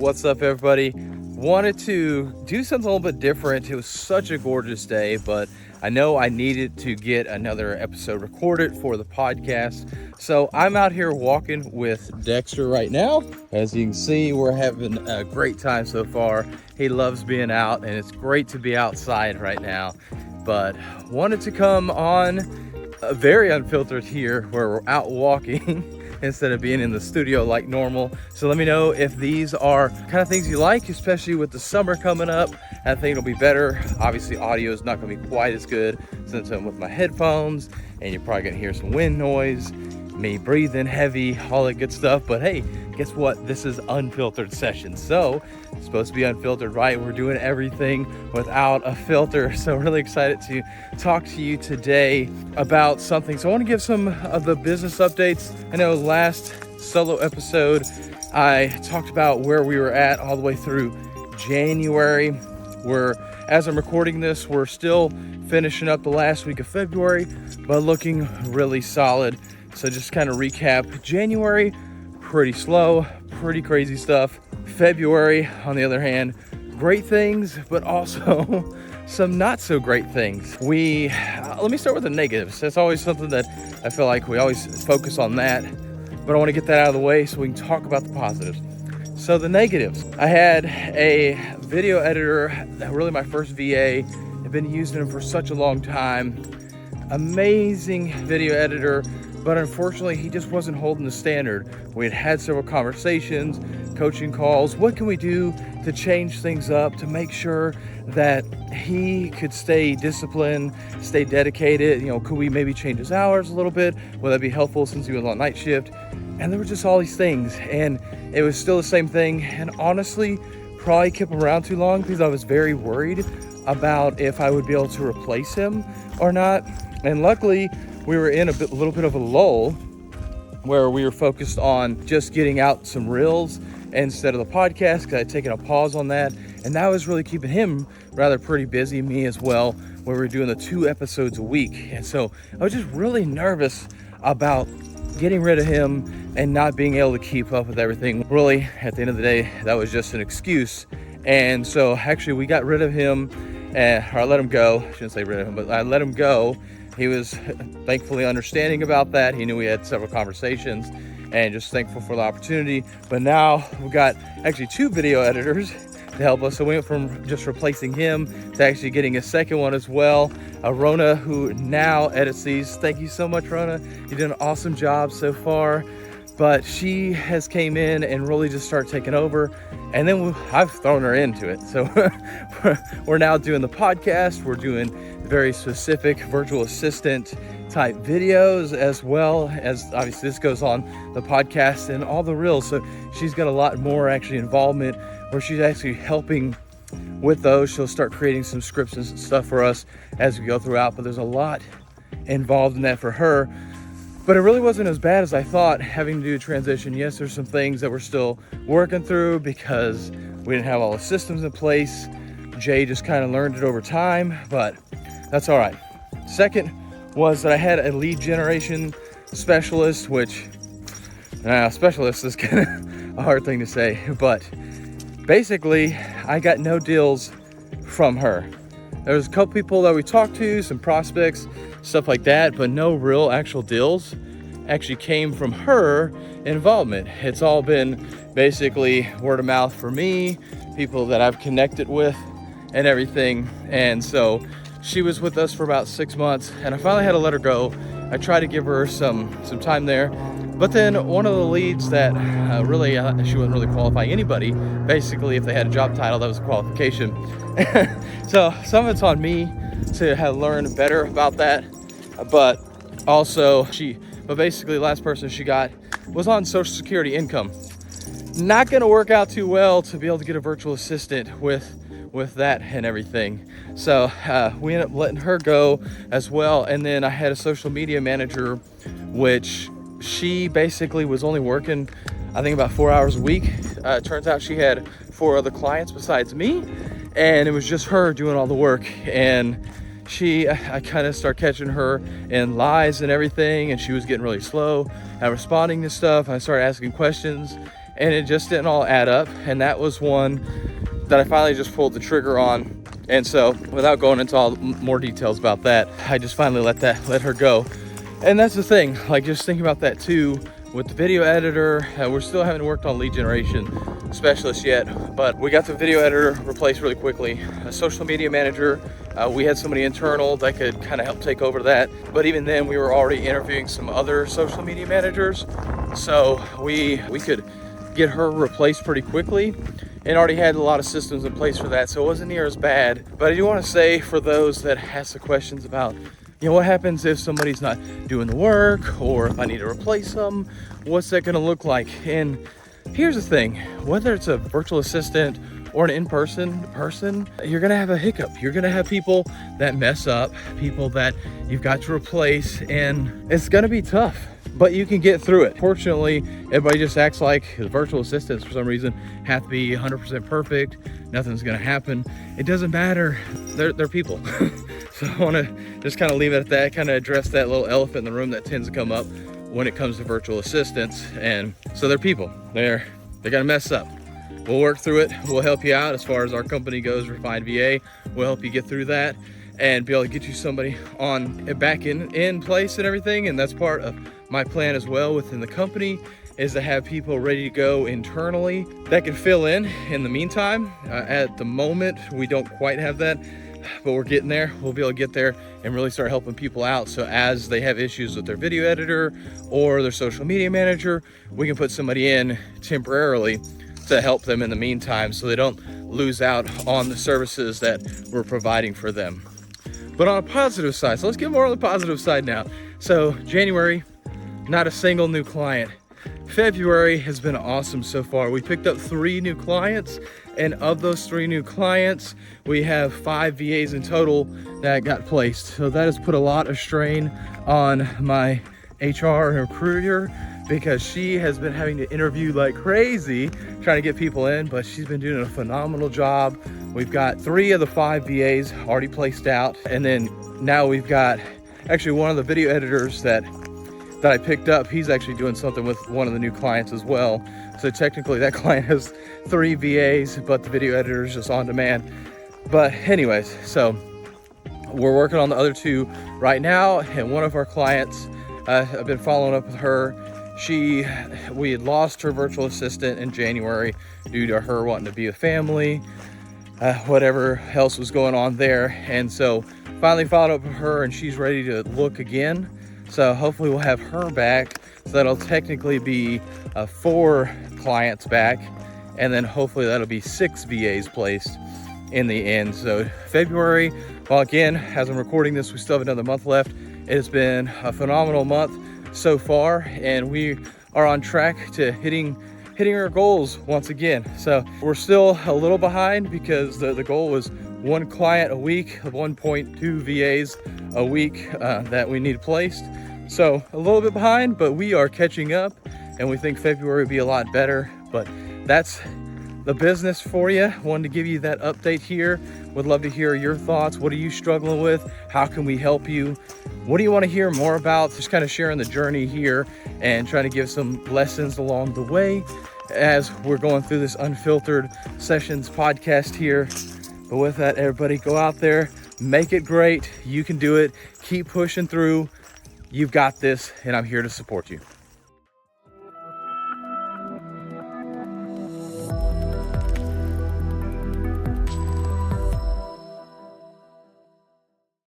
What's up, everybody? Wanted to do something a little bit different. It was such a gorgeous day, but I know I needed to get another episode recorded for the podcast. So I'm out here walking with Dexter right now. As you can see, we're having a great time so far. He loves being out, and it's great to be outside right now. But wanted to come on very unfiltered here, where we're out walking instead of being in the studio like normal. So let me know if these are kind of things you like, especially with the summer coming up. I think it'll be better. Obviously audio is not gonna be quite as good since I'm with my headphones, and you're probably gonna hear some wind noise, me breathing heavy, all that good stuff. But hey, guess what? This is unfiltered session. So it's supposed to be unfiltered, right? We're doing everything without a filter. So really excited to talk to you today about something. So I want to give some of the business updates. I know last solo episode, I talked about where we were at all the way through January. As I'm recording this, we're still finishing up the last week of February, but looking really solid. So just kind of recap, January, pretty slow, pretty crazy stuff. February, on the other hand, great things, but also some not so great things. Let me start with the negatives. That's always something that I feel like we always focus on that, but I want to get that out of the way so we can talk about the positives. So the negatives, I had a video editor, really my first VA. I've been using him for such a long time. Amazing video editor, but unfortunately he just wasn't holding the standard. We had several conversations, coaching calls. What can we do to change things up to make sure that he could stay disciplined, stay dedicated? Could we maybe change his hours a little bit? Would that be helpful since he was on night shift? And there were just all these things, and it was still the same thing. And honestly, probably kept him around too long because I was very worried about if I would be able to replace him or not. And luckily, we were in a little bit of a lull where we were focused on just getting out some reels instead of the podcast, because I had taken a pause on that. And that was really keeping him rather pretty busy, me as well, where we were doing the 2 episodes a week. And so I was just really nervous about getting rid of him and not being able to keep up with everything. Really, at the end of the day, that was just an excuse. And so actually we got rid of him, or I let him go. I shouldn't say rid of him, but I let him go. He was thankfully understanding about that. He knew we had several conversations, and just thankful for the opportunity. But now we've got actually 2 video editors to help us. So we went from just replacing him to actually getting a second one as well. Rona, who now edits these. Thank you so much, Rona. You did an awesome job so far. But she has came in and really just started taking over. And then I've thrown her into it. So we're now doing the podcast. We're doing very specific virtual assistant type videos, as well as obviously this goes on the podcast and all the reels. So she's got a lot more actually involvement where she's actually helping with those. She'll start creating some scripts and stuff for us as we go throughout, but there's a lot involved in that for her. But it really wasn't as bad as I thought, having to do a transition. Yes, there's some things that we're still working through because we didn't have all the systems in place. Jay just kind of learned it over time, but that's all right. Second was that I had a lead generation specialist, which specialist is kind of a hard thing to say, but basically I got no deals from her. There was a couple people that we talked to, some prospects, stuff like that, but no real actual deals actually came from her involvement. It's all been basically word of mouth for me, people that I've connected with and everything. And so she was with us for about 6 months, and I finally had to let her go. I tried to give her some time there, but then one of the leads that really she wasn't really qualifying anybody. Basically, if they had a job title, that was a qualification. So some of it's on me to have learned better about that, but also basically the last person she got was on Social Security income. Not going to work out too well to be able to get a virtual assistant with that and everything. So we ended up letting her go as well. And then I had a social media manager, which she basically was only working, I think, about 4 hours a week. Turns out she had 4 other clients besides me, and it was just her doing all the work. And I kind of started catching her in lies and everything, and she was getting really slow at responding to stuff. I started asking questions, and it just didn't all add up. And that was one that I finally just pulled the trigger on. And so without going into all more details about that, I just finally let her go. And that's the thing, like just thinking about that too with the video editor. We're still haven't worked on lead generation specialist yet, but we got the video editor replaced really quickly. A social media manager, we had somebody internal that could kind of help take over that, but even then we were already interviewing some other social media managers, so we could get her replaced pretty quickly and already had a lot of systems in place for that, so it wasn't near as bad. But I do want to say, for those that ask the questions about, you know, what happens if somebody's not doing the work, or if I need to replace them, what's that going to look like? And here's the thing, whether it's a virtual assistant or an in-person person, you're going to have a hiccup. You're going to have people that mess up, people that you've got to replace, and it's going to be tough, but you can get through it. Fortunately, everybody just acts like the virtual assistants for some reason have to be 100% perfect. Nothing's going to happen. It doesn't matter. They're people. So I want to just kind of leave it at that, kind of address that little elephant in the room that tends to come up when it comes to virtual assistants. And so they're people. They're gonna mess up. We'll work through it. We'll help you out as far as our company goes, Refined VA. We'll help you get through that and be able to get you somebody back in place and everything. And that's part of my plan as well within the company, is to have people ready to go internally that can fill in the meantime. At the moment, we don't quite have that, but we're getting there. We'll be able to get there and really start helping people out. So as they have issues with their video editor or their social media manager, we can put somebody in temporarily to help them in the meantime, so they don't lose out on the services that we're providing for them. But on a positive side, so let's get more on the positive side now. So January, not a single new client. February has been awesome so far. We picked up 3 new clients, and of those 3 new clients, we have 5 VAs in total that got placed. So that has put a lot of strain on my HR and recruiter, because she has been having to interview like crazy trying to get people in, but she's been doing a phenomenal job. We've got 3 of the 5 VAs already placed out, and then now we've got actually one of the video editors that I picked up. He's actually doing something with one of the new clients as well. So technically that client has 3 VAs, but the video editor is just on demand. But anyways, so we're working on the other 2 right now, and one of our clients, I've been following up with her. We had lost her virtual assistant in January due to her wanting to be with family, whatever else was going on there. And so finally followed up with her, and she's ready to look again. So hopefully we'll have her back. So that'll technically be 4 clients back, and then hopefully that'll be 6 VAs placed in the end. So February, well, again, as I'm recording this, we still have another month left. It has been a phenomenal month so far, and we are on track to hitting our goals once again. So we're still a little behind, because the goal was 1 client a week, 1.2 VAs a week that we need placed. So a little bit behind, but we are catching up, and we think February will be a lot better. But that's the business for you. Wanted to give you that update here. Would love to hear your thoughts. What are you struggling with? How can we help you? What do you want to hear more about? Just kind of sharing the journey here and trying to give some lessons along the way as we're going through this Unfiltered Sessions podcast here. But with that, everybody, go out there, make it great. You can do it. Keep pushing through. You've got this, and I'm here to support you.